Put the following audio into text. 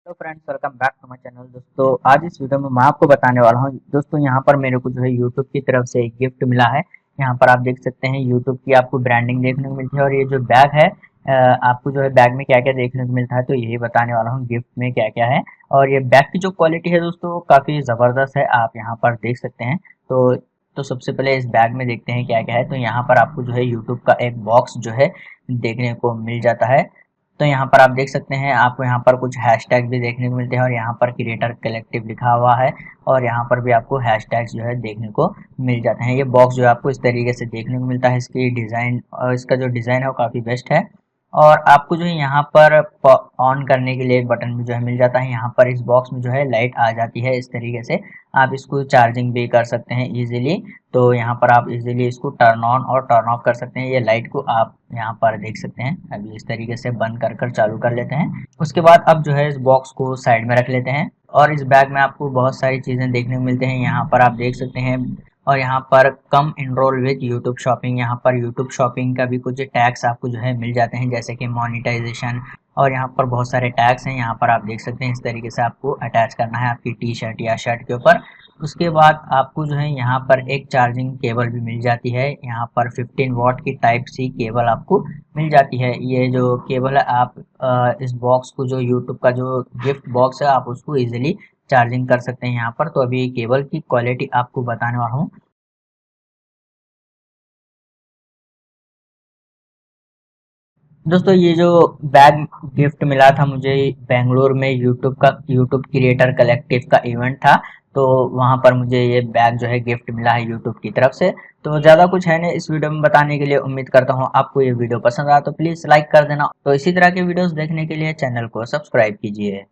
Hello friends, welcome back to my channel. दोस्तों आज इस वीडियो में मैं आपको बताने वाला हूँ। दोस्तों यहाँ पर मेरे को जो है यूट्यूब की तरफ से एक गिफ्ट मिला है। यहाँ पर आप देख सकते हैं यूट्यूब की आपको ब्रांडिंग देखने को मिलती है। और ये जो बैग है, आपको जो है बैग में क्या क्या देखने को मिलता है, तो यही बताने वाला हूँ गिफ्ट में क्या क्या है। और ये बैग की जो क्वालिटी है दोस्तों, काफ़ी ज़बरदस्त है, आप यहाँ पर देख सकते हैं। तो सबसे पहले इस बैग में देखते हैं क्या क्या है। तो यहाँ पर आपको जो है यूट्यूब का एक बॉक्स जो है देखने को मिल जाता है। तो यहाँ पर आप देख सकते हैं, आपको यहाँ पर कुछ हैशटैग भी देखने को मिलते हैं और यहाँ पर क्रिएटर कलेक्टिव लिखा हुआ है। और यहाँ पर भी आपको हैशटैग्स जो है देखने को मिल जाते हैं। ये बॉक्स जो है आपको इस तरीके से देखने को मिलता है। इसकी डिज़ाइन और इसका जो डिज़ाइन है वो काफ़ी बेस्ट है। और आपको जो है यहाँ पर ऑन करने के लिए एक बटन भी जो है मिल जाता है। यहाँ पर इस बॉक्स में जो है लाइट आ जाती है इस तरीके से। आप इसको चार्जिंग भी कर सकते हैं इजीली। तो यहाँ पर आप इजीली इसको टर्न ऑन और टर्न ऑफ कर सकते हैं। ये लाइट को आप यहाँ पर देख सकते हैं। अभी इस तरीके से बंद कर चालू कर लेते हैं। उसके बाद अब जो है इस बॉक्स को साइड में रख लेते हैं। और इस बैग में आपको बहुत सारी चीज़ें देखने को मिलते हैं। यहाँ पर आप देख सकते हैं। और यहाँ पर कम इनरोल विद यूट्यूब शॉपिंग, यहाँ पर यूट्यूब शॉपिंग का भी कुछ टैग्स आपको जो है मिल जाते हैं, जैसे कि मोनेटाइजेशन। और यहाँ पर बहुत सारे टैग्स हैं, यहाँ पर आप देख सकते हैं। इस तरीके से आपको अटैच करना है आपकी टी शर्ट या शर्ट के ऊपर। उसके बाद आपको जो है यहाँ पर एक चार्जिंग केबल भी मिल जाती है। यहाँ पर 15 वॉट की टाइप सी केबल आपको मिल जाती है। ये जो केबल है, आप इस बॉक्स को, जो यूट्यूब का जो गिफ्ट बॉक्स है, आप उसको इजीली चार्जिंग कर सकते हैं यहाँ पर। तो अभी केबल की क्वालिटी आपको बताने वाला हूँ। दोस्तों ये जो बैग गिफ्ट मिला था मुझे बेंगलोर में, यूट्यूब क्रिएटर कलेक्टिव का इवेंट था। तो वहां पर मुझे ये बैग जो है गिफ्ट मिला है यूट्यूब की तरफ से। तो ज़्यादा कुछ है नहीं इस वीडियो में बताने के लिए। उम्मीद करता हूँ आपको ये वीडियो पसंद आया, तो प्लीज़ लाइक कर देना। तो इसी तरह के वीडियोस देखने के लिए चैनल को सब्सक्राइब कीजिए।